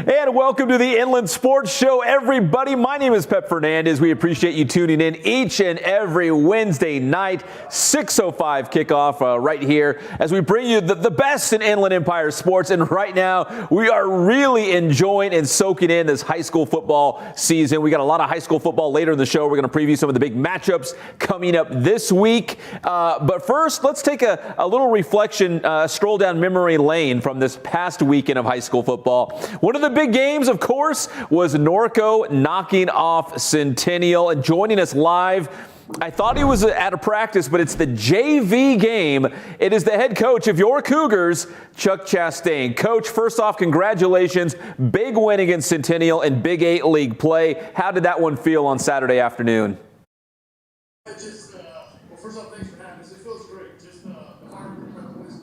And welcome to the Inland Sports Show, everybody. My name is Pep Fernandez. We appreciate you tuning in each and every Wednesday night, 6:05 kickoff right here as we bring you the best in Inland Empire sports. And right now, we are really enjoying and soaking in this high school football season. We got a lot of high school football later in the show. We're going to preview some of the big matchups coming up this week. But first, let's take a little reflection, stroll down memory lane from this past weekend of high school football. One of the big games, of course, was Norco knocking off Centennial. And joining us live, I thought he was at a practice, but it's the JV game. It is the head coach of your Cougars, Chuck Chastain. Coach, first off, congratulations. Big win against Centennial in Big VIII League play. How did that one feel on Saturday afternoon? Well, first off, thanks for having us. It feels great. Just the hard work by the boys.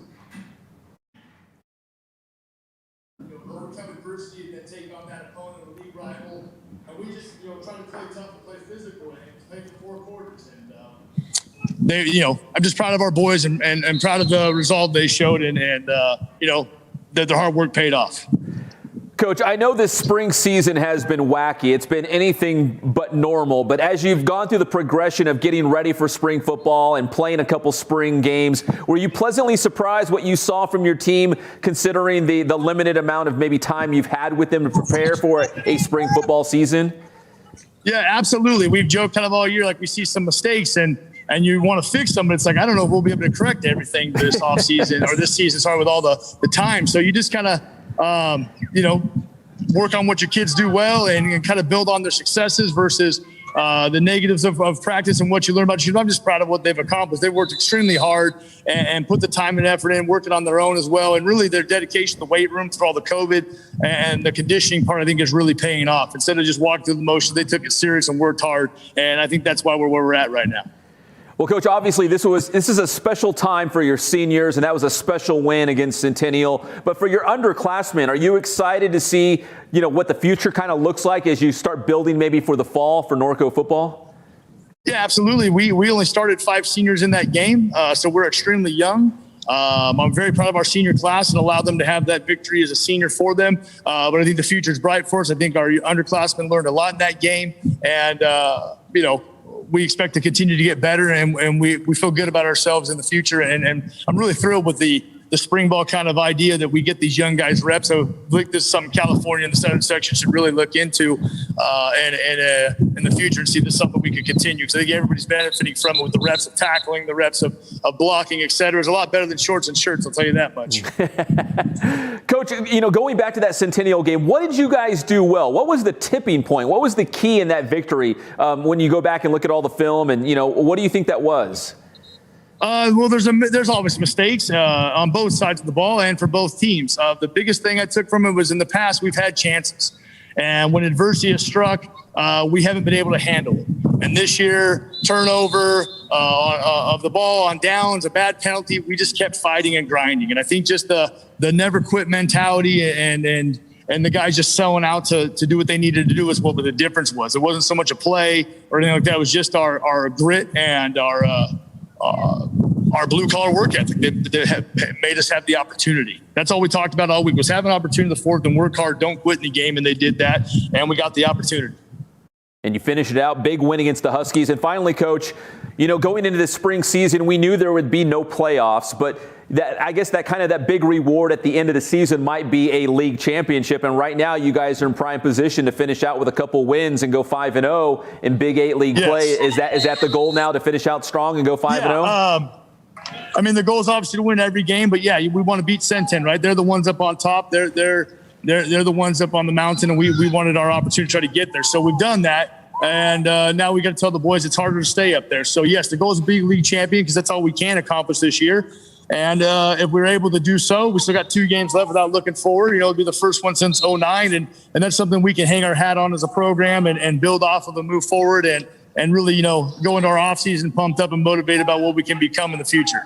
Overcome adversity and then take on that opponent, a league rival. And we just, try to play tough and play physical and play for 4 quarters. And I'm just proud of our boys and proud of the result they showed and that their hard work paid off. Coach, I know this spring season has been wacky. It's been anything but normal. But as you've gone through the progression of getting ready for spring football and playing a couple spring games, were you pleasantly surprised what you saw from your team, considering the limited amount of maybe time you've had with them to prepare for a spring football season? Yeah, absolutely. We've joked kind of all year, like we see some mistakes and you want to fix them, but it's like, I don't know if we'll be able to correct everything this offseason or this season, sorry, with all the time. So you just kind of, work on what your kids do well and kind of build on their successes versus the negatives of practice and what you learn about you. I'm just proud of what they've accomplished. They worked extremely hard and put the time and effort in, working on their own as well. And really their dedication to the weight room through all the COVID and the conditioning part, I think, is really paying off. Instead of just walking through the motions, they took it serious and worked hard. And I think that's why we're where we're at right now. Well, Coach, obviously this is a special time for your seniors, and that was a special win against Centennial. But for your underclassmen, are you excited to see, what the future kind of looks like as you start building maybe for the fall for Norco football? Yeah, absolutely. We only started 5 seniors in that game, so we're extremely young. I'm very proud of our senior class and allowed them to have that victory as a senior for them. But I think the future is bright for us. I think our underclassmen learned a lot in that game, and we expect to continue to get better, and we feel good about ourselves in the future. And I'm really thrilled with the spring ball kind of idea that we get these young guys reps. So I think this is something California and the Southern section should really look into in the future and see this is something we could continue. Because I think everybody's benefiting from it with the reps of tackling, the reps of blocking, et cetera. It's a lot better than shorts and shirts, I'll tell you that much. Coach, going back to that Centennial game, what did you guys do well? What was the tipping point? What was the key in that victory when you go back and look at all the film? And, what do you think that was? Well, there's always mistakes on both sides of the ball and for both teams. The biggest thing I took from it was in the past we've had chances. And when adversity has struck, we haven't been able to handle it. And this year, turnover of the ball on downs, a bad penalty, we just kept fighting and grinding. And I think just the never quit mentality and the guys just selling out to do what they needed to do is what the difference was. It wasn't so much a play or anything like that. It was just our grit and our blue-collar work ethic that have made us have the opportunity. That's all we talked about all week was have an opportunity to fourth and work hard, don't quit in the game, and they did that, and we got the opportunity. And you finished it out, big win against the Huskies. And finally, Coach, going into this spring season, we knew there would be no playoffs, but I guess that big reward at the end of the season might be a league championship. And right now, you guys are in prime position to finish out with a couple wins and go 5-0 in Big VIII League play. Is that the goal now, to finish out strong and go 5-0? I mean, the goal is obviously to win every game, but yeah, we want to beat Centennial, right? They're the ones up on top. They're the ones up on the mountain, and we wanted our opportunity to try to get there. So we've done that. And now we got to tell the boys it's harder to stay up there. So yes, the goal is to be league champion because that's all we can accomplish this year. And if we're able to do so, we still got 2 games left without looking forward. It'll be the first one since 2009. And that's something we can hang our hat on as a program and build off of and move forward and really, go into our offseason pumped up and motivated about what we can become in the future.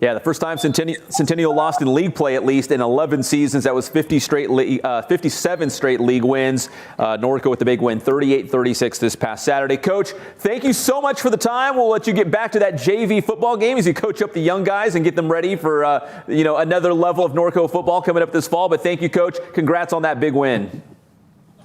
Yeah, the first time Centennial lost in league play, at least in 11 seasons. That was 57 straight league wins. Norco with the big win, 38-36 this past Saturday. Coach, thank you so much for the time. We'll let you get back to that JV football game as you coach up the young guys and get them ready for another level of Norco football coming up this fall. But thank you, Coach. Congrats on that big win.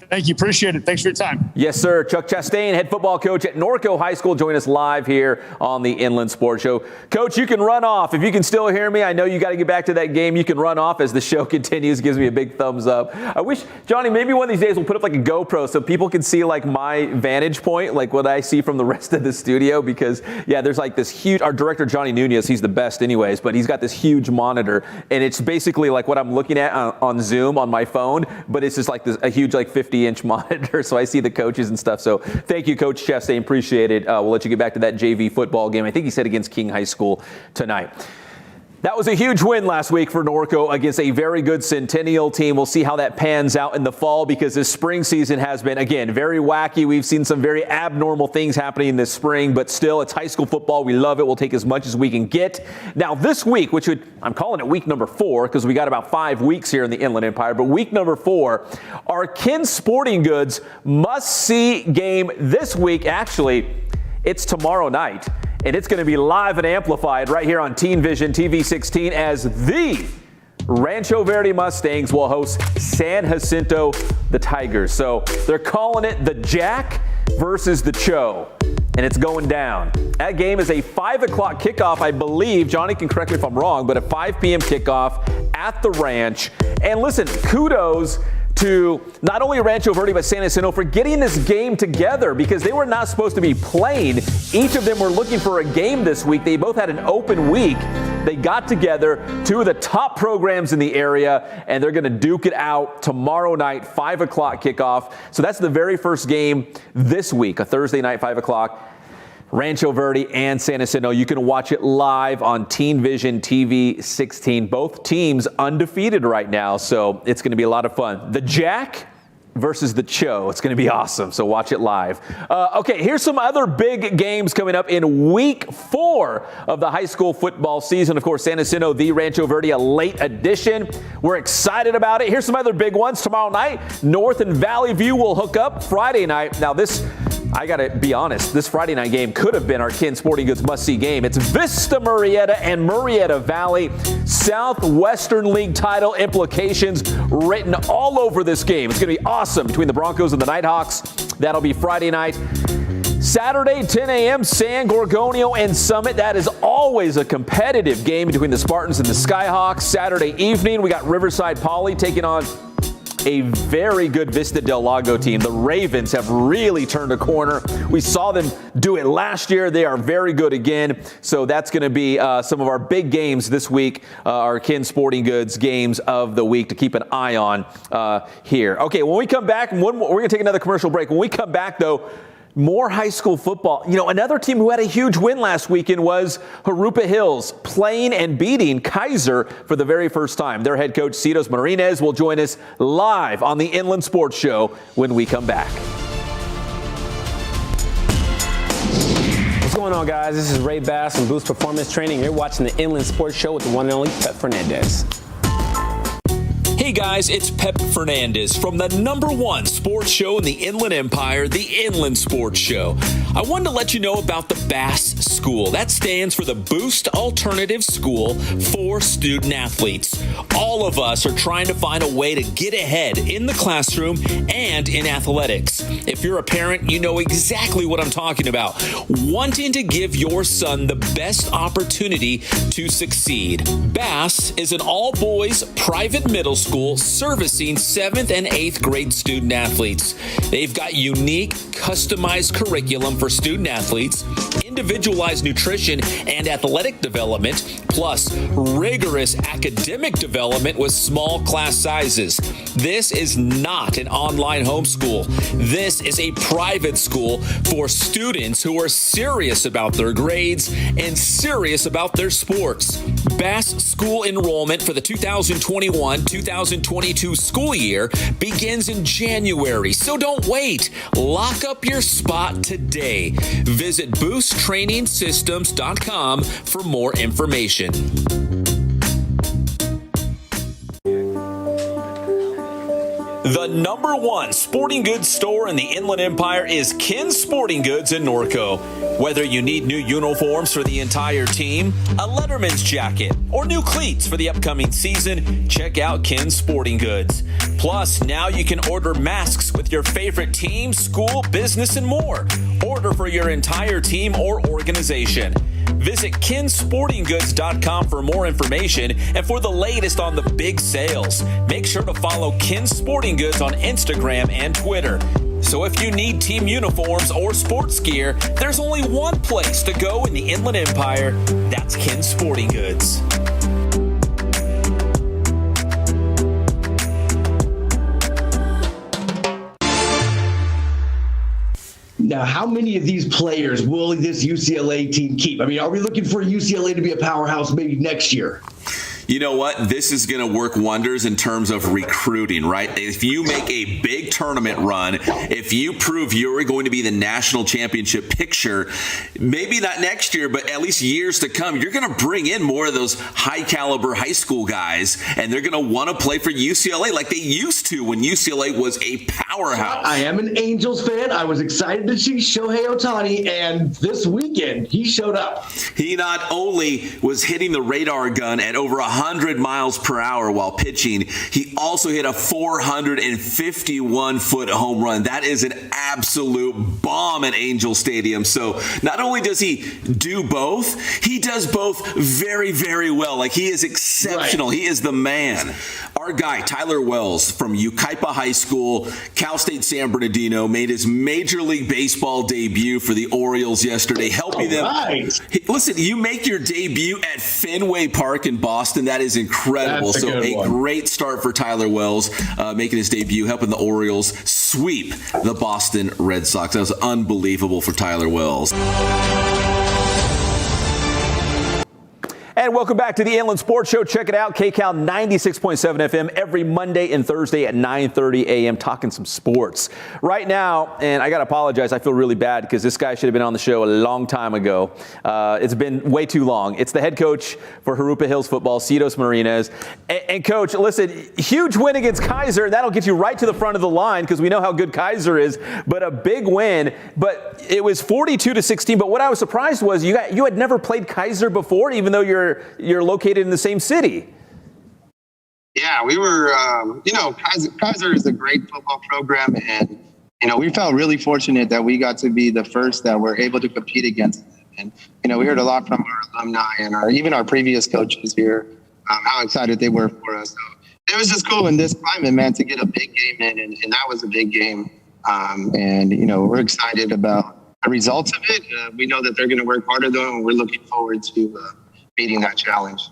Thank you. Appreciate it. Thanks for your time. Yes, sir. Chuck Chastain, head football coach at Norco High School, join us live here on the Inland Sports Show. Coach, you can run off. If you can still hear me, I know you got to get back to that game. You can run off as the show continues. Gives me a big thumbs up. I wish, Johnny, maybe one of these days we'll put up like a GoPro so people can see like my vantage point, like what I see from the rest of the studio. Because, yeah, there's like this huge, our director, Johnny Nunez, he's the best anyways, but he's got this huge monitor. And it's basically like what I'm looking at on Zoom on my phone, but it's just like a huge like 50-inch monitor. So I see the coaches and stuff. So thank you, Coach Chastain. Appreciate it. We'll let you get back to that JV football game. I think he said against King High School tonight. That was a huge win last week for Norco against a very good Centennial team. We'll see how that pans out in the fall because this spring season has been, again, very wacky. We've seen some very abnormal things happening this spring, but still, it's high school football. We love it. We'll take as much as we can get. Now, this week, I'm calling it week number 4 because we got about 5 weeks here in the Inland Empire, but week number 4, our Ken Sporting Goods must-see game this week. Actually, it's tomorrow night. And it's going to be live and amplified right here on Teen Vision TV 16 as the Rancho Verde Mustangs will host San Jacinto, the Tigers. So they're calling it the Jack versus the Cho, and it's going down. That game is a 5 o'clock kickoff, I believe. Johnny can correct me if I'm wrong, but a 5 p.m. kickoff at the ranch. And listen, kudos to not only Rancho Verde but San Jacinto for getting this game together because they were not supposed to be playing. Each of them were looking for a game this week. They both had an open week. They got together, 2 of the top programs in the area, and they're going to duke it out tomorrow night, 5 o'clock kickoff. So that's the very first game this week, a Thursday night, 5 o'clock. Rancho Verde and San Jacinto. You can watch it live on Teen Vision TV 16. Both teams undefeated right now, so it's going to be a lot of fun. The Jack versus the Cho. It's going to be awesome, so watch it live. Okay, here's some other big games coming up in week 4 of the high school football season. Of course, San Jacinto, the Rancho Verde, a late addition. We're excited about it. Here's some other big ones. Tomorrow night, North and Valley View will hook up Friday night. Now this, I got to be honest, this Friday night game could have been our Ken Sporting Goods must-see game. It's Vista Murrieta and Murrieta Valley. Southwestern League title implications written all over this game. It's going to be awesome between the Broncos and the Nighthawks. That'll be Friday night. Saturday, 10 a.m., San Gorgonio and Summit. That is always a competitive game between the Spartans and the Skyhawks. Saturday evening, we got Riverside Poly taking on a very good Vista Del Lago team. The Ravens have really turned a corner. We saw them do it last year. They are very good again. So that's going to be some of our big games this week, our Ken Sporting Goods games of the week to keep an eye on here. Okay, when we come back, we're going to take another commercial break. When we come back, though, more high school football. You know, another team who had a huge win last weekend was Jurupa Hills, playing and beating Kaiser for the very first time. Their head coach, Citos Marinez, will join us live on the Inland Sports Show when we come back. What's going on, guys? This is Ray Bass from Boost Performance Training. You're watching the Inland Sports Show with the one and only Pep Fernandez. Hey guys, it's Pep Fernandez from the #1 sports show in the Inland Empire, the Inland Sports Show. I wanted to let you know about the BASS School. That stands for the Boost Alternative School for Student Athletes. All of us are trying to find a way to get ahead in the classroom and in athletics. If you're a parent, you know exactly what I'm talking about. Wanting to give your son the best opportunity to succeed. BASS is an all-boys private middle school servicing 7th and 8th grade student athletes. They've got unique, customized curriculum for student athletes, individualized nutrition and athletic development, plus rigorous academic development with small class sizes. This is not an online homeschool. This is a private school for students who are serious about their grades and serious about their sports. BASS school enrollment for the 2021-2022 school year begins in January, so don't wait. Lock up your spot today. Visit Boost sportstrainingsystems.com for more information. The number one sporting goods store in the Inland Empire is Ken's Sporting Goods in Norco. Whether you need new uniforms for the entire team, a Letterman's jacket, or new cleats for the upcoming season, check out Ken's Sporting Goods. Plus, now you can order masks with your favorite team, school, business, and more. Order for your entire team or organization. Visit kensportinggoods.com for more information and for the latest on the big sales. Make sure to follow Ken's Sporting Goods on Instagram and Twitter. So if you need team uniforms or sports gear, there's only one place to go in the Inland Empire. That's Ken's Sporting Goods. Now, how many of these players will this UCLA team keep? I mean, are we looking for UCLA to be a powerhouse maybe next year? You know what? This is going to work wonders in terms of recruiting, right? If you make a big tournament run, if you prove you're going to be the national championship picture, maybe not next year, but at least years to come, you're going to bring in more of those high caliber high school guys, and they're going to want to play for UCLA like they used to when UCLA was a powerhouse. I am an Angels fan. I was excited to see Shohei Ohtani, and this weekend he showed up. He not only was hitting the radar gun at over 100 miles per hour while pitching, he also hit a 451-foot home run. That is an absolute bomb at Angel Stadium. So not only does he do both, he does both very, very well. Like, he is exceptional. Right. He is the man. Our guy, Tyler Wells from Yucaipa High School, Cal State San Bernardino, made his Major League Baseball debut for the Orioles yesterday, helping them. Right. Listen, you make your debut at Fenway Park in Boston. That is incredible. So a great start for Tyler Wells, making his debut, helping the Orioles sweep the Boston Red Sox. That was unbelievable for Tyler Wells. And welcome back to the Inland Sports Show. Check it out, KCAL 96.7 FM every Monday and Thursday at 9:30 a.m. talking some sports. Right now, and I got to apologize, I feel really bad because this guy should have been on the show a long time ago. It's been way too long. It's the head coach for Jurupa Hills football, Citos Marinez. And Coach, listen, huge win against Kaiser. That'll get you right to the front of the line because we know how good Kaiser is, but a big win. But it was 42-16. But what I was surprised was you had never played Kaiser before, even though you're located in the same city. Yeah, we were, Kaiser is a great football program. And, we felt really fortunate that we got to be the first that were able to compete against them. And, we heard a lot from our alumni and even our previous coaches here, how excited they were for us. So it was just cool in this climate, man, to get a big game in. And that was a big game. We're excited about the results of it. We know that they're going to work harder, though, and we're looking forward to beating that challenge.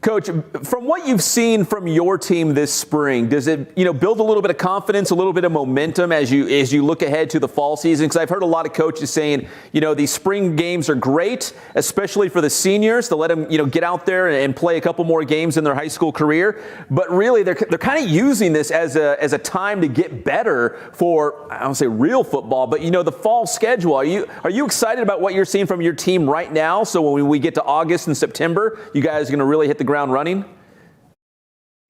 Coach, from what you've seen from your team this spring, does it, build a little bit of confidence, a little bit of momentum as you look ahead to the fall season? Because I've heard a lot of coaches saying, these spring games are great, especially for the seniors, to let them, get out there and play a couple more games in their high school career. But really, they're kind of using this as a time to get better for, I don't say real football, but the fall schedule. Are you excited about what you're seeing from your team right now? So when we get to August and September, you guys are going to really hit the ground running?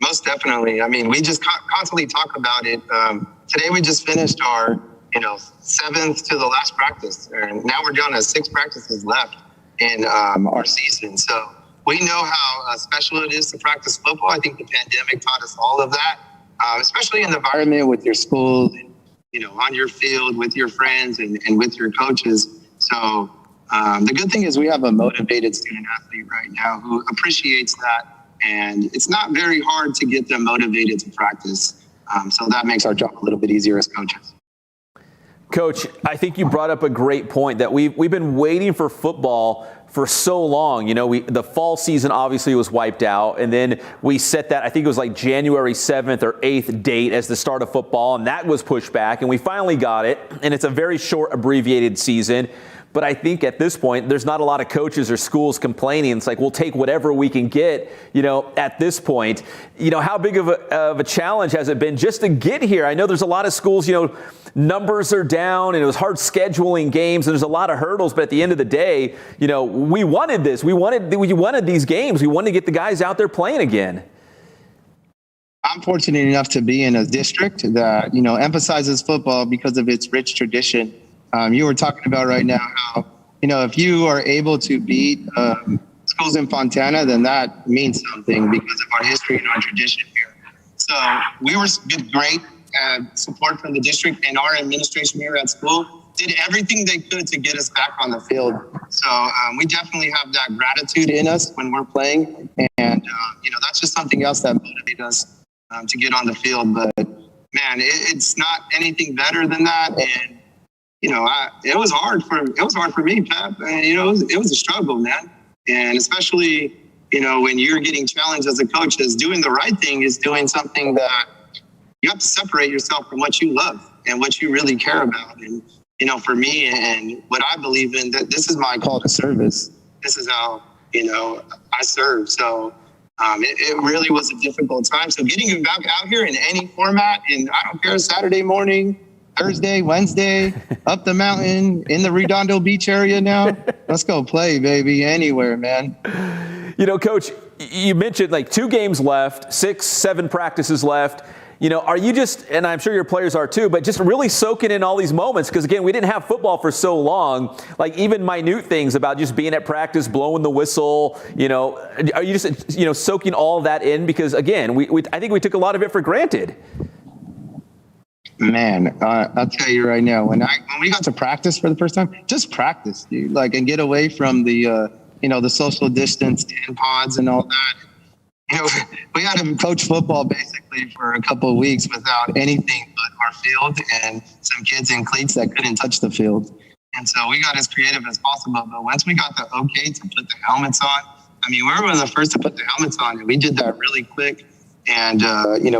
Most definitely. I mean, we just constantly talk about it. Today we just finished our, 7th to the last practice, and now we're down to 6 practices left in our season. So we know how special it is to practice football. I think the pandemic taught us all of that, especially in the environment with your school, on your field with your friends and with your coaches. So the good thing is we have a motivated student athlete right now who appreciates that, and it's not very hard to get them motivated to practice. So that makes our job a little bit easier as coaches. Coach, I think you brought up a great point that we've been waiting for football for so long. The fall season obviously was wiped out, and then we set that, I think it was like January 7th or 8th date as the start of football, and that was pushed back, and we finally got it, and it's a very short, abbreviated season. But I think at this point, there's not a lot of coaches or schools complaining. It's like, we'll take whatever we can get, at this point. How big of a challenge has it been just to get here? I know there's a lot of schools, numbers are down and it was hard scheduling games and there's a lot of hurdles. But at the end of the day, we wanted this. We wanted these games. We wanted to get the guys out there playing again. I'm fortunate enough to be in a district that, emphasizes football because of its rich tradition. You were talking about right now how, if you are able to beat schools in Fontana, then that means something because of our history and our tradition here. So we were great support from the district, and our administration here at school did everything they could to get us back on the field. So we definitely have that gratitude in us when we're playing. And, that's just something else that motivates us to get on the field. But, man, it's not anything better than that. And, it was hard for me, Pep. And, it was a struggle, man. And especially, when you're getting challenged as a coach, as doing the right thing is doing something that you have to separate yourself from what you love and what you really care about. And, for me and what I believe in, that this is my call to service. This is how, I serve. So it really was a difficult time. So getting him back out here in any format, and I don't care, Saturday morning, Thursday, Wednesday, up the mountain, in the Redondo Beach area now. Let's go play, baby, anywhere, man. Coach, you mentioned like 2 games left, 6, 7 practices left. Are you just, and I'm sure your players are too, but just really soaking in all these moments? Because, again, we didn't have football for so long, like even minute things about just being at practice, blowing the whistle, are you just, soaking all that in? Because, again, I think we took a lot of it for granted. Man, I'll tell you right now, when we got to practice for the first time, just practice, dude, and get away from the, the social distance and pods and all that. We had to coach football basically for a couple of weeks without anything but our field and some kids in cleats that couldn't touch the field. And so we got as creative as possible. But once we got the okay to put the helmets on, we were one of the first to put the helmets on, and we did that really quick. And,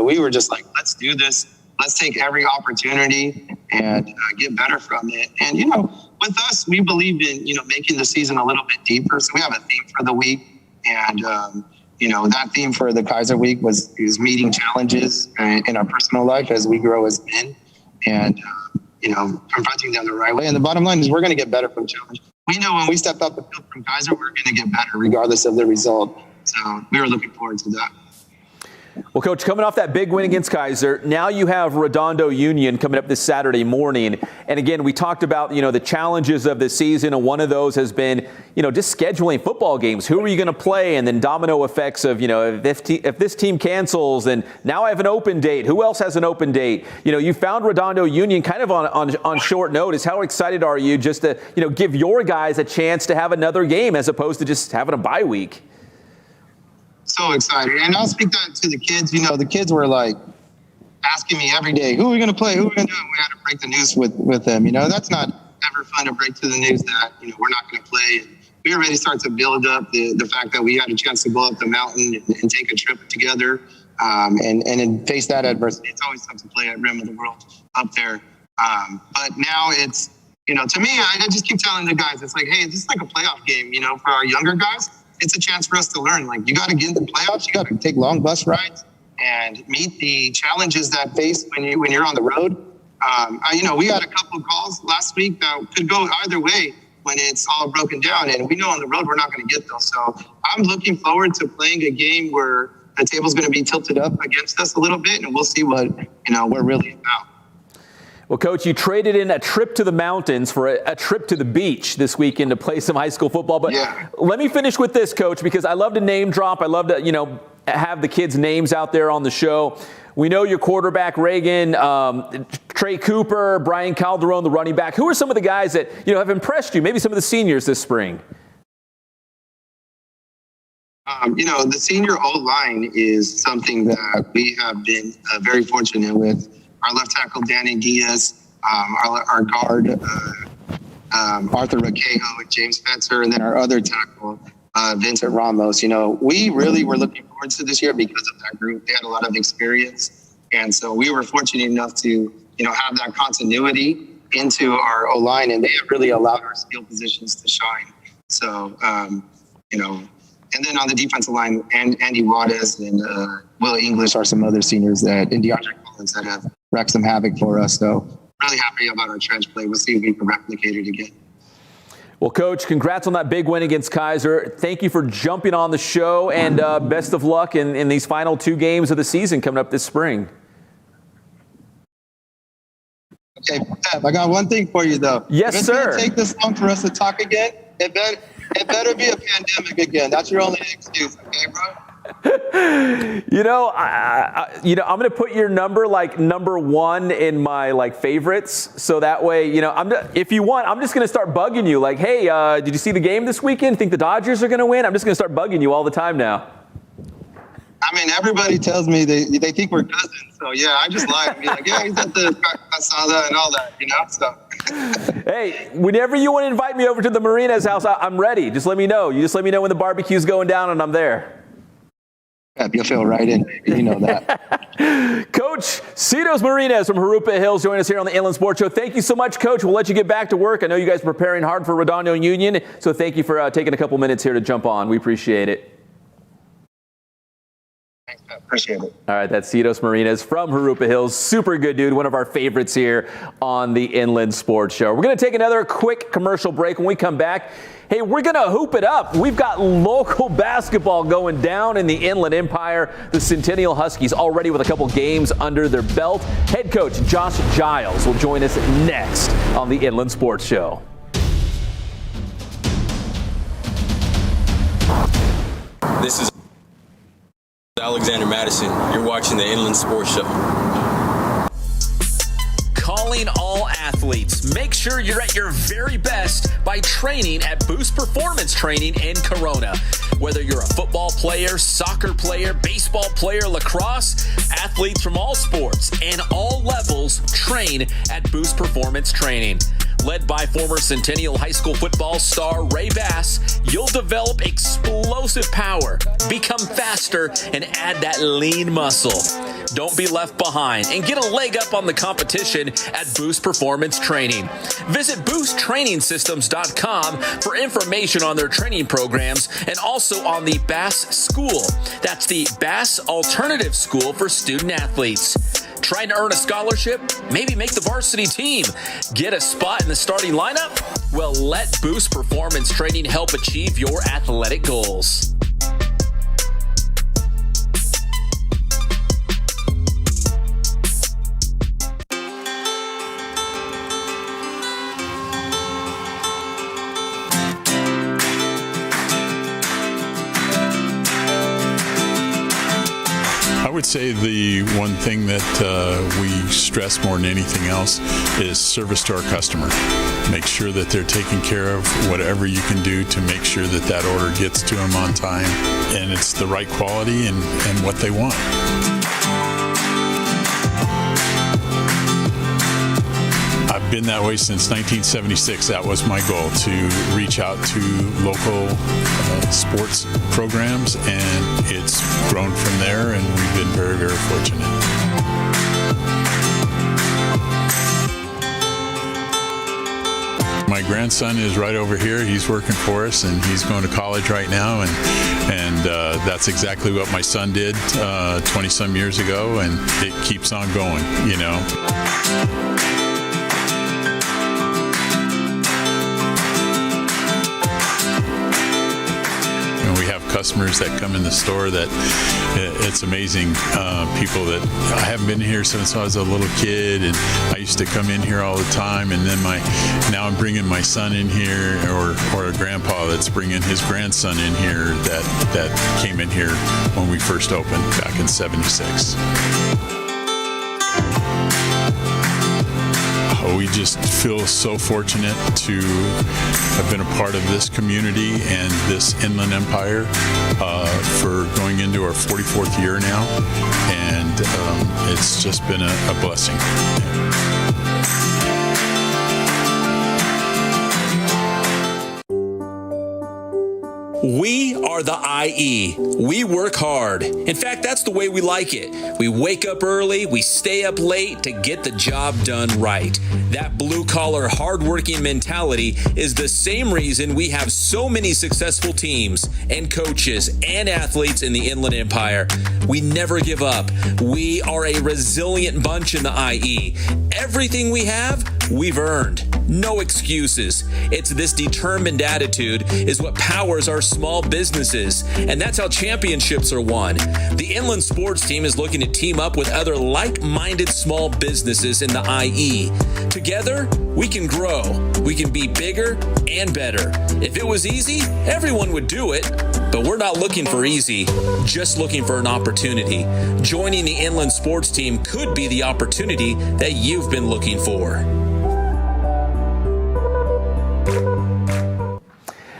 we were just like, let's do this. Let's take every opportunity and get better from it. And, with us, we believe in, making the season a little bit deeper. So we have a theme for the week. And, that theme for the Kaiser Week is meeting challenges in our personal life as we grow as men and, confronting them the right way. And the bottom line is we're going to get better from challenge. We know when we step up the field from Kaiser, we're going to get better regardless of the result. So we were looking forward to that. Well, Coach, coming off that big win against Kaiser, now you have Redondo Union coming up this Saturday morning. And again, we talked about, the challenges of this season. And one of those has been, just scheduling football games. Who are you going to play? And then domino effects of, if this team cancels, and now I have an open date. Who else has an open date? You found Redondo Union kind of on short notice. How excited are you just to, give your guys a chance to have another game as opposed to just having a bye week? So excited. And I'll speak that to the kids. The kids were like asking me every day, who are we going to play? Who are we going to do? And we had to break the news with them. That's not ever fun to break to the news that, we're not going to play. And we already start to build up the fact that we had a chance to go up the mountain and take a trip together and face that adversity. It's always tough to play at Rim of the World up there. But now it's, to me, I just keep telling the guys, it's like, hey, this is like a playoff game, for our younger guys. It's a chance for us to learn. Like, you got to get in the playoffs. You got to take long bus rides and meet the challenges that face when you're on the road. We had a couple of calls last week that could go either way when it's all broken down. And we know on the road we're not going to get those. So I'm looking forward to playing a game where the table's going to be tilted up against us a little bit, and we'll see what we're really about. Well, Coach, you traded in a trip to the mountains for a trip to the beach this weekend to play some high school football. But Let me finish with this, Coach, because I love to name drop. I love to, have the kids' names out there on the show. We know your quarterback, Reagan, Trey Cooper, Brian Calderon, the running back. Who are some of the guys that, have impressed you? Maybe some of the seniors this spring. The senior O-line is something that we have been very fortunate with. Our left tackle, Danny Diaz, our guard, Arthur Raquejo and James Fetzer, and then our other tackle, Vincent Ramos. We really were looking forward to this year because of that group. They had a lot of experience. And so we were fortunate enough to, have that continuity into our O-line, and they have really allowed our skill positions to shine. So, and then on the defensive line, Andy Juarez and Will English are some other seniors and DeAndre Collins that have wreaked some havoc for us. So really happy about our trench play. We'll see if we can replicate it again. Well, Coach, congrats on that big win against Kaiser. Thank you for jumping on the show, and best of luck in these final 2 games of the season coming up this spring. Okay, Pep, I got one thing for you, though. Yes, if it's sir. Going to take this long for us to talk again, it better be a pandemic again. That's your only excuse, okay, bro? I'm going to put your number like number 1 in my favorites. So that way, if you want, I'm just going to start bugging you. Like, hey, did you see the game this weekend? Think the Dodgers are going to win? I'm just going to start bugging you all the time now. I mean, everybody tells me they think we're cousins. So, yeah, I just lie and be like, yeah, he's at the Casada and all that, so. Hey, whenever you want to invite me over to the Marinas house, I'm ready. Just let me know. You just let me know when the barbecue's going down and I'm there. You'll feel right in, baby. You know that. Coach Citos Marinez from Jurupa Hills joining us here on the Inland Sports Show. Thank you so much, Coach. We'll let you get back to work. I know you guys are preparing hard for Redondo Union, so thank you for taking a couple minutes here to jump on. We appreciate it. Thanks, Pep. Appreciate it. All right, that's Citos Marinez from Jurupa Hills. Super good dude, one of our favorites here on the Inland Sports Show. We're going to take another quick commercial break. When we come back, hey, we're going to hoop it up. We've got local basketball going down in the Inland Empire. The Centennial Huskies already with a couple games under their belt. Head coach Josh Giles will join us next on the Inland Sports Show. This is Alexander Madison. You're watching the Inland Sports Show. Calling all athletes. Make sure you're at your very best by training at Boost Performance Training in Corona. Whether you're a football player, soccer player, baseball player, lacrosse, athletes from all sports and all levels train at Boost Performance Training. Led by former Centennial High School football star Ray Bass, you'll develop explosive power, become faster, and add that lean muscle. Don't be left behind and get a leg up on the competition at Boost Performance Training. Visit boosttrainingsystems.com for information on their training programs and also on the Bass School. That's the Bass Alternative School for student athletes. Trying to earn a scholarship? Maybe make the varsity team? Get a spot in the starting lineup? Well, let Boost Performance Training help achieve your athletic goals. I would say the one thing that we stress more than anything else is service to our customer. Make sure that they're taking care of whatever you can do to make sure that that order gets to them on time and it's the right quality and what they want. I've been that way since 1976. That was my goal, to reach out to local sports programs, and it's grown from there, and we've been very, very fortunate. My grandson is right over here. He's working for us, and he's going to college right now, and that's exactly what my son did 20-some years ago, and it keeps on going, you know. Customers that come in the store that it's amazing. People that I haven't been here since I was a little kid, and I used to come in here all the time, and then now I'm bringing my son in here, or a grandpa that's bringing his grandson in here that came in here when we first opened back in '76. We just feel so fortunate to have been a part of this community and this Inland Empire for going into our 44th year now, and it's just been a blessing. We are the IE. We work hard. In fact, that's the way we like it. We wake up early, we stay up late to get the job done right. That blue-collar, hard-working mentality is the same reason we have so many successful teams and coaches and athletes in the Inland Empire. We never give up. We are a resilient bunch in the IE. Everything we have, we've earned. No excuses. It's this determined attitude is what powers our small businesses, and that's how championships are won. The Inland Sports Team is looking to team up with other like-minded small businesses in the IE. Together, we can grow. We can be bigger and better. If it was easy, everyone would do it. But we're not looking for easy, just looking for an opportunity. Joining the Inland Sports Team could be the opportunity that you've been looking for.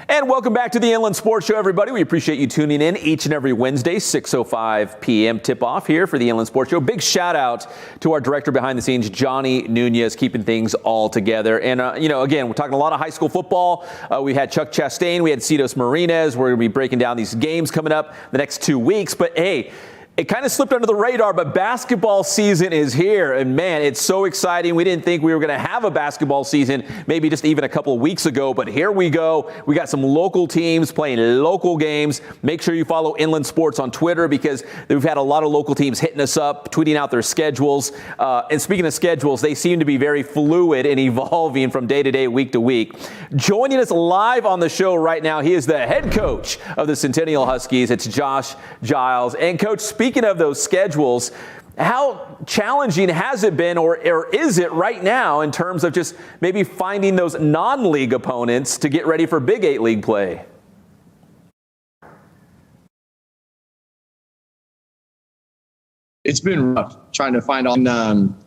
And welcome back to the Inland Sports Show, everybody. We appreciate you tuning in each and every Wednesday, 6:05 p.m. tip-off here for the Inland Sports Show. Big shout-out to our director behind the scenes, Johnny Nunez, keeping things all together. And, again, we're talking a lot of high school football. We had Chuck Chastain. We had Citos Marinez. We're going to be breaking down these games coming up the next 2 weeks. But, hey, it kind of slipped under the radar, but basketball season is here. And, man, it's so exciting. We didn't think we were going to have a basketball season maybe just even a couple of weeks ago. But here we go. We got some local teams playing local games. Make sure you follow Inland Sports on Twitter because we've had a lot of local teams hitting us up, tweeting out their schedules. And speaking of schedules, they seem to be very fluid and evolving from day to day, week to week. Joining us live on the show right now, he is the head coach of the Centennial Huskies. It's Josh Giles. And, Coach, speaking of those schedules, how challenging has it been or is it right now in terms of just maybe finding those non-league opponents to get ready for Big VIII League play? It's been rough trying to find all.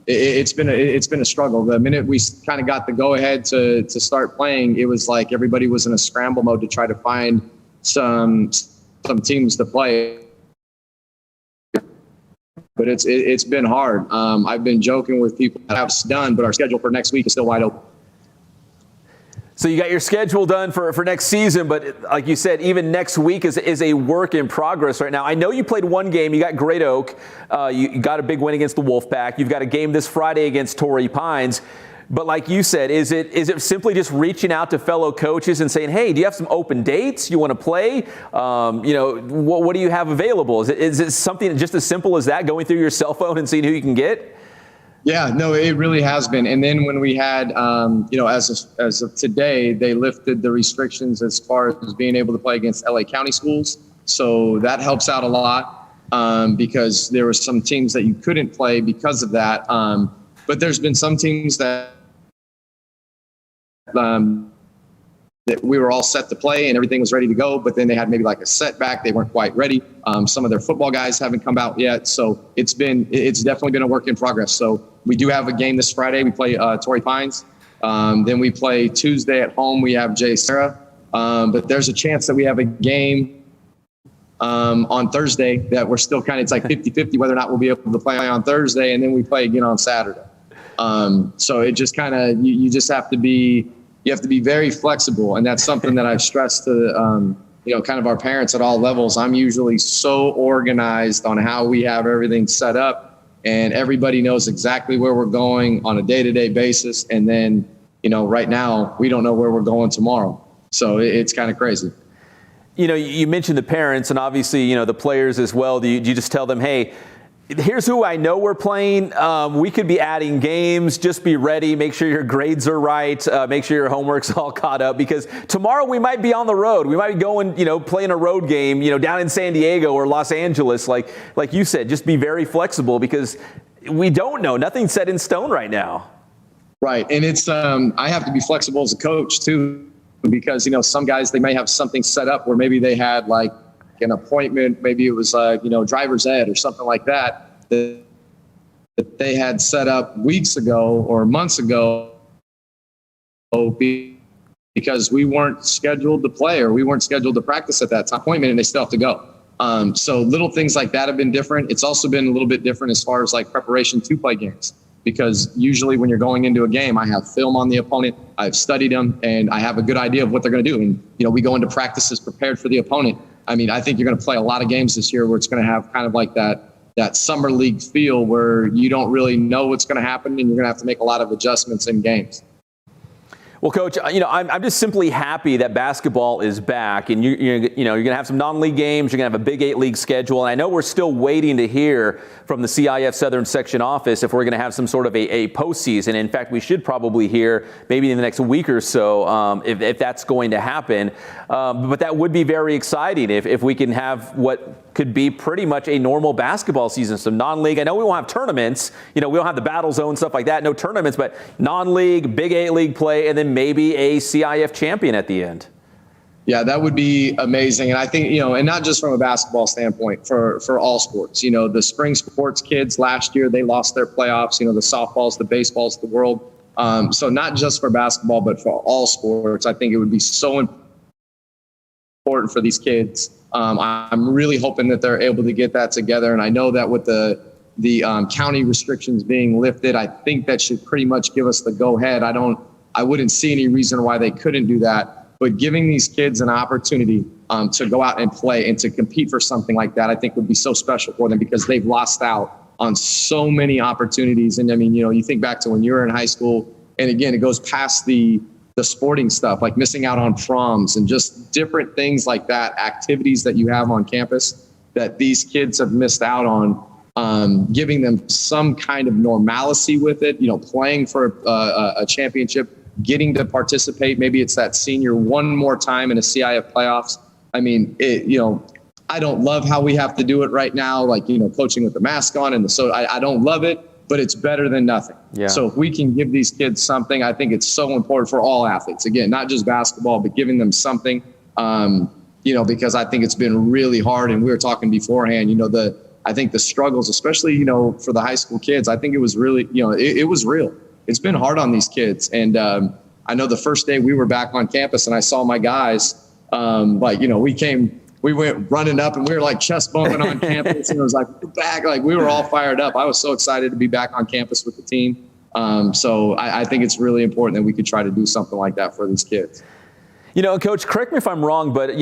It's been a struggle. The minute we kind of got the go ahead to start playing, it was like everybody was in a scramble mode to try to find some teams to play. But it's been hard. I've been joking with people that have done, but our schedule for next week is still wide open. So you got your schedule done for next season, but like you said, even next week is a work in progress right now. I know you played one game. You got Great Oak. You got a big win against the Wolfpack. You've got a game this Friday against Torrey Pines. But like you said, is it simply just reaching out to fellow coaches and saying, hey, do you have some open dates you want to play? What do you have available? Is it something just as simple as that, going through your cell phone and seeing who you can get? Yeah, no, it really has been. And then when we had, as of today, they lifted the restrictions as far as being able to play against LA County schools. So that helps out a lot because there were some teams that you couldn't play because of that. But there's been some teams that we were all set to play and everything was ready to go, but then they had maybe like a setback. They weren't quite ready. Some of their football guys haven't come out yet. So it's definitely been a work in progress. So we do have a game this Friday. We play Torrey Pines. Then we play Tuesday at home. We have J. Sarah. But there's a chance that we have a game on Thursday that we're still it's like 50-50 whether or not we'll be able to play on Thursday. And then we play again on Saturday. So it just you just have to be very flexible. And that's something that I've stressed to, kind of our parents at all levels. I'm usually so organized on how we have everything set up and everybody knows exactly where we're going on a day-to-day basis. And then, right now we don't know where we're going tomorrow. So it's kind of crazy. You mentioned the parents and obviously, the players as well. Do you just tell them, hey, here's who I know we're playing. We could be adding games. Just be ready. Make sure your grades are right. Make sure your homework's all caught up because tomorrow we might be on the road. We might be going, playing a road game, down in San Diego or Los Angeles. Like you said, just be very flexible because we don't know. Nothing's set in stone right now. Right. And it's I have to be flexible as a coach too because, some guys, they may have something set up where maybe they had like an appointment, maybe it was driver's ed or something like that they had set up weeks ago or months ago because we weren't scheduled to play or we weren't scheduled to practice at that time appointment and they still have to go. So little things like that have been different. It's also been a little bit different as far as like preparation to play games. because usually when you're going into a game, I have film on the opponent, I've studied them, and I have a good idea of what they're going to do. And, we go into practices prepared for the opponent. I mean, I think you're going to play a lot of games this year where it's going to have kind of like that summer league feel where you don't really know what's going to happen, and you're going to have to make a lot of adjustments in games. Well, Coach, I'm just simply happy that basketball is back, and you're going to have some non-league games. You're going to have a Big VIII League schedule, and I know we're still waiting to hear from the CIF Southern Section office if we're going to have some sort of a postseason. In fact, we should probably hear maybe in the next week or so if that's going to happen. But that would be very exciting if we can have what could be pretty much a normal basketball season. So non-league, I know we won't have tournaments. We don't have the battle zone, stuff like that. No tournaments, but non-league, Big VIII League play, and then maybe a CIF champion at the end. Yeah, that would be amazing. And I think, and not just from a basketball standpoint, for all sports. The spring sports kids last year, they lost their playoffs, the softballs, the baseballs of the world. So not just for basketball, but for all sports, I think it would be so important for these kids. I'm really hoping that they're able to get that together. And I know that with the county restrictions being lifted, I think that should pretty much give us the go-ahead. I wouldn't see any reason why they couldn't do that. But giving these kids an opportunity to go out and play and to compete for something like that, I think would be so special for them because they've lost out on so many opportunities. And I mean, you think back to when you were in high school, and again, it goes past the sporting stuff, like missing out on proms and just different things like that, activities that you have on campus that these kids have missed out on, giving them some kind of normalcy with it, playing for a championship, getting to participate. Maybe it's that senior one more time in a CIF playoffs. I mean, I don't love how we have to do it right now, like, coaching with the mask on. So I don't love it, but it's better than nothing. Yeah. So if we can give these kids something, I think it's so important for all athletes. Again, not just basketball, but giving them something, because I think it's been really hard. And we were talking beforehand, I think the struggles, especially, for the high school kids, I think it was really, it was real. It's been hard on these kids. And I know the first day we were back on campus and I saw my guys, we went running up and we were like chest bumping on campus, and it was like back, like we were all fired up. I was so excited to be back on campus with the team. So I think it's really important that we could try to do something like that for these kids. Coach, correct me if I'm wrong, but,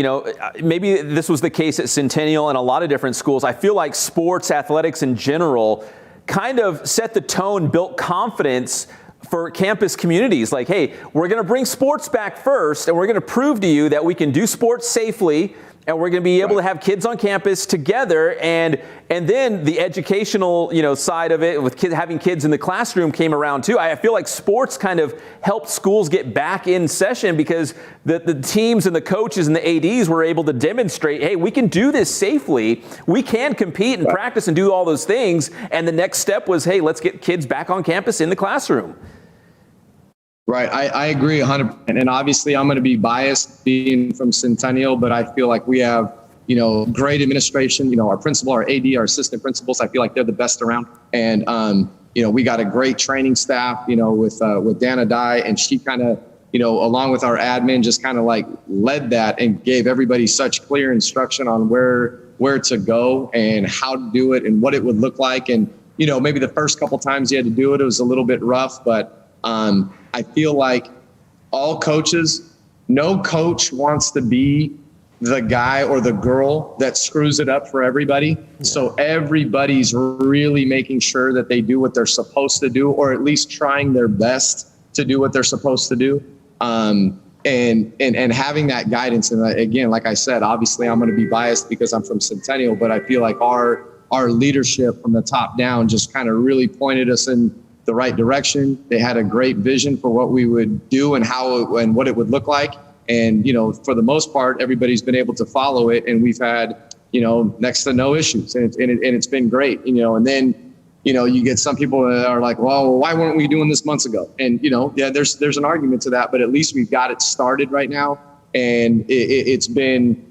maybe this was the case at Centennial and a lot of different schools. I feel like sports, athletics in general, kind of set the tone, built confidence for campus communities. Like, hey, we're going to bring sports back first, and we're going to prove to you that we can do sports safely, and we're going to be able to have kids on campus together. And then the educational, side of it with having kids in the classroom came around too. I feel like sports kind of helped schools get back in session because the teams and the coaches and the ADs were able to demonstrate, hey, we can do this safely. We can compete and practice and do all those things. And the next step was, hey, let's get kids back on campus in the classroom. Right. I agree 100%. And obviously I'm going to be biased being from Centennial, but I feel like we have, great administration, our principal, our AD, our assistant principals. I feel like they're the best around. And, we got a great training staff, with Dana Dye, and she kind of, along with our admin, just kind of like led that and gave everybody such clear instruction on where to go and how to do it and what it would look like. And, maybe the first couple times you had to do it, it was a little bit rough, but I feel like all coaches, no coach wants to be the guy or the girl that screws it up for everybody. Yeah. So everybody's really making sure that they do what they're supposed to do, or at least trying their best to do what they're supposed to do. And having that guidance. And again, like I said, obviously I'm going to be biased because I'm from Centennial, but I feel like our leadership from the top down just kind of really pointed us in the right direction. They had a great vision for what we would do and how and what it would look like. And, for the most part, everybody's been able to follow it. And we've had, next to no issues. And it's been great, and then, you get some people that are like, well, why weren't we doing this months ago? And, yeah, there's an argument to that, but at least we've got it started right now. And it's been,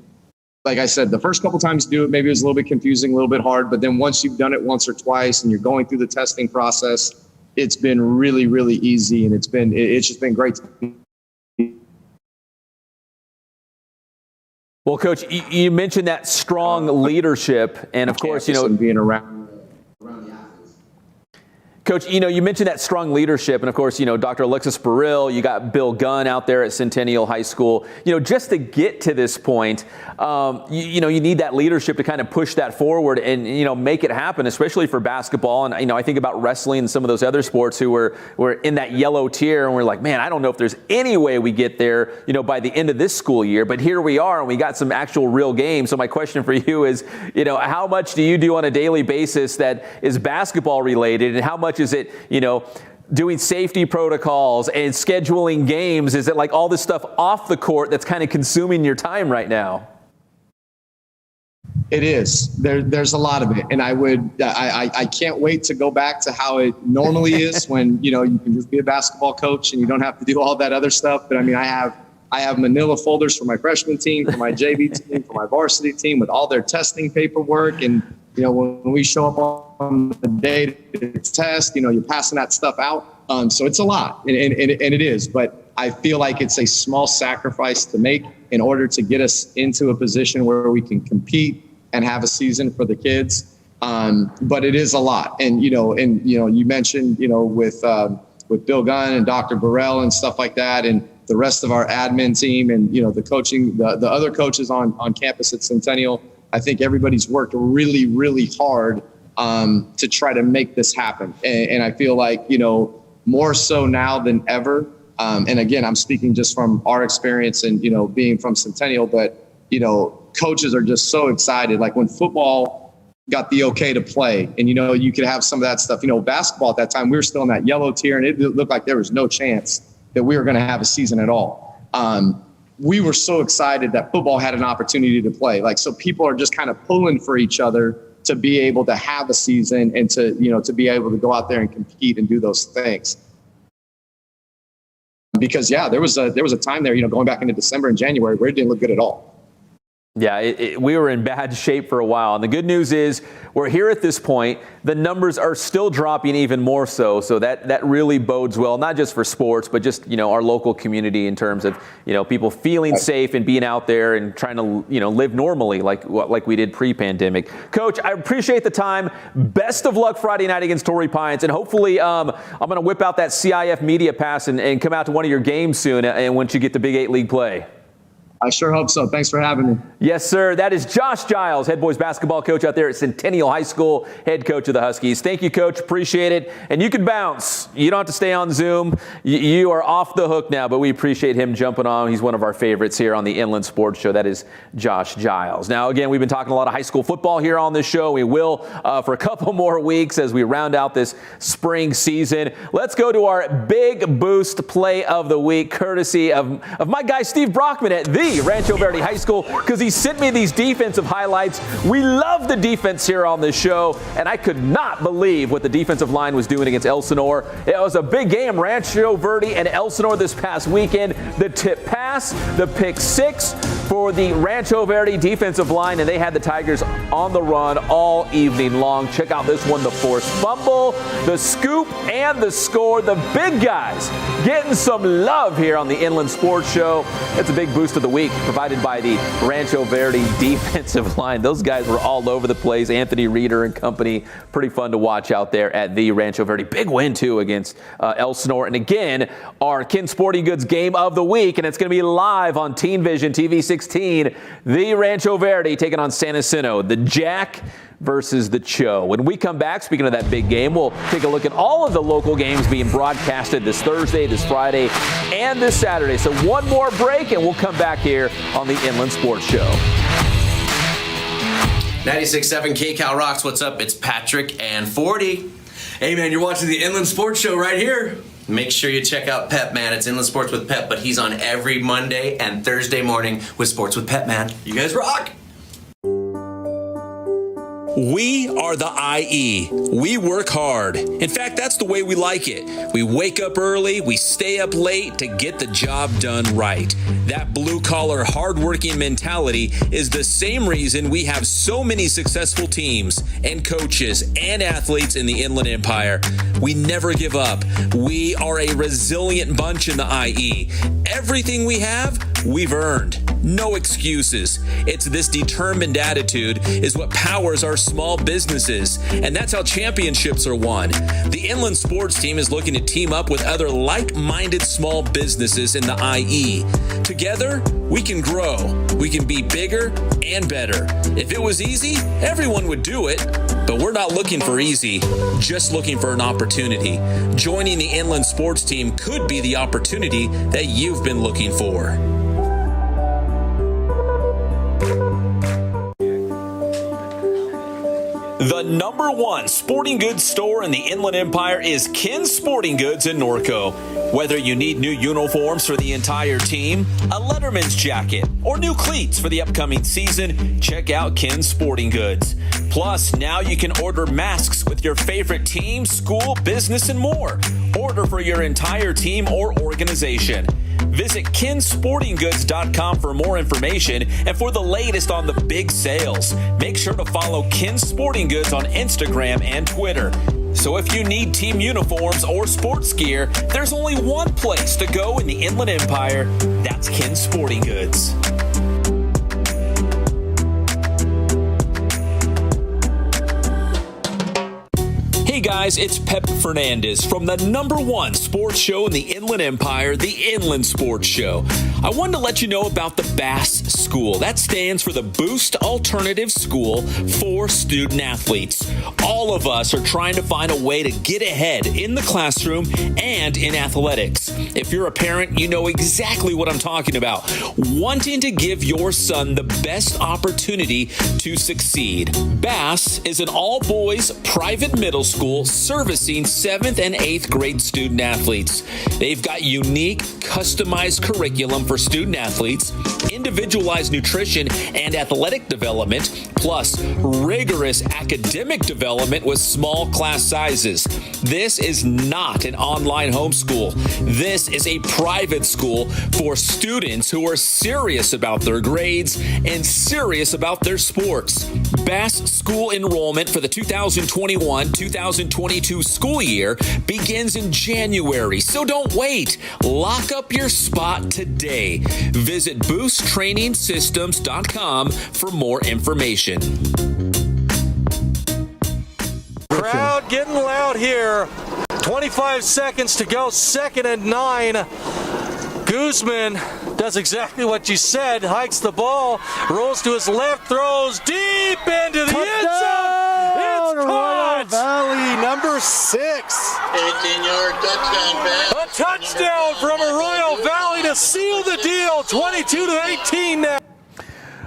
like I said, the first couple times you do it, maybe it was a little bit confusing, a little bit hard. But then once you've done it once or twice and you're going through the testing process, it's been really, really easy, and it's just been great. Well, Coach, you mentioned that strong leadership, and of course, being around the athletes. Coach, you mentioned that strong leadership, and of course, Dr. Alexis Burrill, you got Bill Gunn out there at Centennial High School. Just to get to this point, you need that leadership to kind of push that forward and, make it happen, especially for basketball. And, I think about wrestling and some of those other sports who were in that yellow tier, and we're like, man, I don't know if there's any way we get there, by the end of this school year. But here we are, and we got some actual real games. So my question for you is, how much do you do on a daily basis that is basketball related, and how much is it, doing safety protocols and scheduling games? Is it like all this stuff off the court that's kind of consuming your time right now? It is. There's a lot of it. And I can't wait to go back to how it normally is when, you can just be a basketball coach and you don't have to do all that other stuff. But I have manila folders for my freshman team, for my JV team, for my varsity team with all their testing paperwork. And, when we show up on the day to test, you're passing that stuff out. So it's a lot, and it is. But I feel like it's a small sacrifice to make in order to get us into a position where we can compete and have a season for the kids. But it is a lot. And, you mentioned, with Bill Gunn and Dr. Burrell and stuff like that, and the rest of our admin team and, the coaching, the other coaches on campus at Centennial. I think everybody's worked really, really hard to try to make this happen. And I feel like, more so now than ever. And again, I'm speaking just from our experience and, being from Centennial, but, coaches are just so excited. Like when football got the okay to play and, you could have some of that stuff, basketball at that time, we were still in that yellow tier and it looked like there was no chance that we were going to have a season at all. We were so excited that football had an opportunity to play. Like, so people are just kind of pulling for each other to be able to have a season and to, to be able to go out there and compete and do those things. Because there was a time there, going back into December and January where it didn't look good at all. Yeah, we were in bad shape for a while. And the good news is we're here at this point. The numbers are still dropping even more so. So that really bodes well, not just for sports, but just, our local community in terms of, people feeling safe and being out there and trying to, live normally like we did pre-pandemic. Coach, I appreciate the time. Best of luck Friday night against Torrey Pines. And hopefully I'm going to whip out that CIF media pass and come out to one of your games soon and once you get the Big VIII League play. I sure hope so. Thanks for having me. Yes, sir. That is Josh Giles, head boys basketball coach out there at Centennial High School, head coach of the Huskies. Thank you, Coach. Appreciate it. And you can bounce. You don't have to stay on Zoom. You are off the hook now, but we appreciate him jumping on. He's one of our favorites here on the Inland Sports Show. That is Josh Giles. Now, again, we've been talking a lot of high school football here on this show. We will for a couple more weeks as we round out this spring season. Let's go to our big boost play of the week, courtesy of my guy, Steve Brockman at the Rancho Verde High School, because he sent me these defensive highlights. We love the defense here on this show, and I could not believe what the defensive line was doing against Elsinore. It was a big game, Rancho Verde and Elsinore this past weekend. The tip pass, the pick six for the Rancho Verde defensive line, and they had the Tigers on the run all evening long. Check out this one, the forced fumble, the scoop, and the score. The big guys getting some love here on the Inland Sports Show. It's a big boost of the week provided by the Rancho Verde defensive line. Those guys were all over the place. Anthony Reeder and company. Pretty fun to watch out there at the Rancho Verde. Big win, too, against Elsinore. And again, our Ken Sporting Goods game of the week, and it's going to be live on Teen Vision TV 16. The Rancho Verde taking on San Jacinto. The Jack versus the Cho. When we come back, speaking of that big game, we'll take a look at all of the local games being broadcasted this Thursday, this Friday, and this Saturday. So one more break, and we'll come back here on the Inland Sports Show. 96.7 KCal Rocks. What's up? It's Patrick and 40. Hey, man, you're watching the Inland Sports Show right here. Make sure you check out Pep, man. It's Inland Sports with Pep, but he's on every Monday and Thursday morning with Sports with Pep, man. You guys rock. We are the IE. We work hard. In fact, that's the way we like it. We wake up early, we stay up late to get the job done right. That blue-collar, hard-working mentality is the same reason we have so many successful teams and coaches and athletes in the Inland Empire. We never give up. We are a resilient bunch in the IE. Everything we have, we've earned. No excuses. It's this determined attitude is what powers our small businesses, and that's how championships are won. The Inland Sports Team is looking to team up with other like-minded small businesses in the IE. Together, we can grow. We can be bigger and better. If it was easy, everyone would do it. But we're not looking for easy, just looking for an opportunity. Joining the Inland Sports Team could be the opportunity that you've been looking for. The number one sporting goods store in the Inland Empire is Ken's Sporting Goods in Norco. Whether you need new uniforms for the entire team, a Letterman's jacket, or new cleats for the upcoming season, check out Ken's Sporting Goods. Plus, now you can order masks with your favorite team, school, business, and more. Order for your entire team or organization. Visit kensportinggoods.com for more information and for the latest on the big sales. Make sure to follow Ken's Sporting Goods on Instagram and Twitter. So if you need team uniforms or sports gear, there's only one place to go in the Inland Empire. That's Ken's Sporting Goods. Hey guys, it's Pep Fernandez from the number one sports show in the Inland Empire, the Inland Sports Show. I wanted to let you know about the Bass School. That stands for the Boost Alternative School for Student Athletes. All of us are trying to find a way to get ahead in the classroom and in athletics. If you're a parent, you know exactly what I'm talking about. Wanting to give your son the best opportunity to succeed. Bass is an all-boys private middle school servicing 7th and 8th grade student athletes. They've got unique, customized curriculum for student athletes, individualized nutrition and athletic development, plus rigorous academic development with small class sizes. This is not an online homeschool. This is a private school for students who are serious about their grades and serious about their sports. Bass School enrollment for the 2021-2022 school year begins in January, so don't wait. Lock up your spot today. Visit boosttrainingsystems.com for more information. Crowd getting loud here. 25 seconds to go, 2nd and 9. Guzman does exactly what you said, hikes the ball, rolls to his left, throws deep into the end zone. It's caught! Valley, number 6. 18-yard touchdown pass. A touchdown from Arroyo Valley to seal the deal, 22-18 now.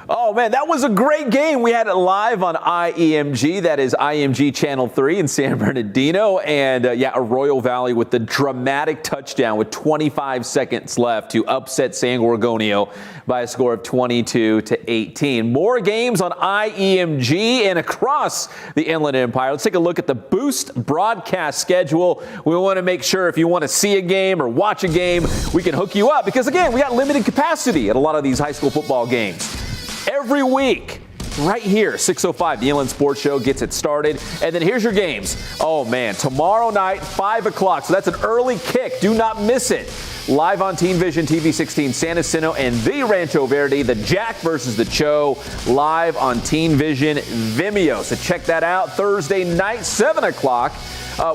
Oh, man, that was a great game. We had it live on IEMG. That is IMG Channel 3 in San Bernardino. And, Arroyo Valley with the dramatic touchdown with 25 seconds left to upset San Gorgonio by a score of 22-18. More games on IEMG and across the Inland Empire. Let's take a look at the Boost broadcast schedule. We want to make sure if you want to see a game or watch a game, we can hook you up. Because, again, we got limited capacity at a lot of these high school football games. Every week, right here, 6:05, the Inland Sports Show gets it started. And then here's your games. Oh, man, tomorrow night, 5 o'clock. So that's an early kick. Do not miss it. Live on Teen Vision TV 16, San Jacinto and the Rancho Verde, the Jack versus the Cho, live on Teen Vision Vimeo. So check that out. Thursday night, 7 o'clock.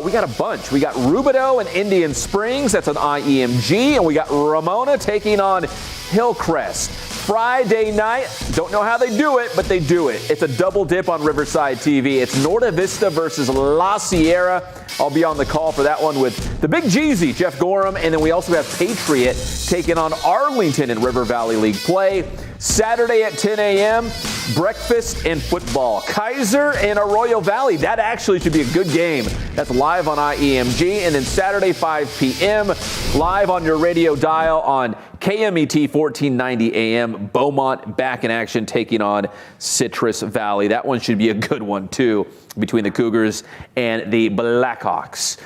We got a bunch. We got Rubidoux and Indian Springs. That's on IEMG. And we got Ramona taking on Hillcrest. Friday night, don't know how they do it, but they do it. It's a double dip on Riverside TV. It's Norte Vista versus La Sierra. I'll be on the call for that one with the Big Jeezy, Jeff Gorham, and then we also have Patriot taking on Arlington in River Valley League play. Saturday at 10 a.m., breakfast and football. Kaiser and Arroyo Valley. That actually should be a good game. That's live on IEMG. And then Saturday, 5 p.m., live on your radio dial on KMET 1490 AM. Beaumont back in action taking on Citrus Valley. That one should be a good one, too, between the Cougars and the Blackhawks.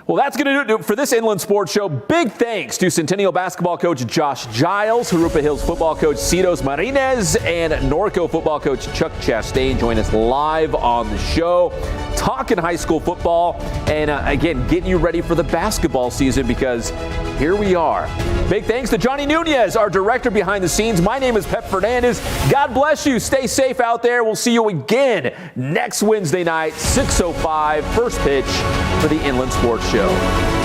Well, that's going to do it for this Inland Sports Show. Big thanks to Centennial basketball coach Josh Giles, Jurupa Hills football coach Citos Marinez, and Norco football coach Chuck Chastain join us live on the show, talking high school football, and again, getting you ready for the basketball season because here we are. Big thanks to Johnny Nunez, our director behind the scenes. My name is Pep Fernandez. God bless you. Stay safe out there. We'll see you again next Wednesday night, 6:05, first pitch for the Inland Sports Show.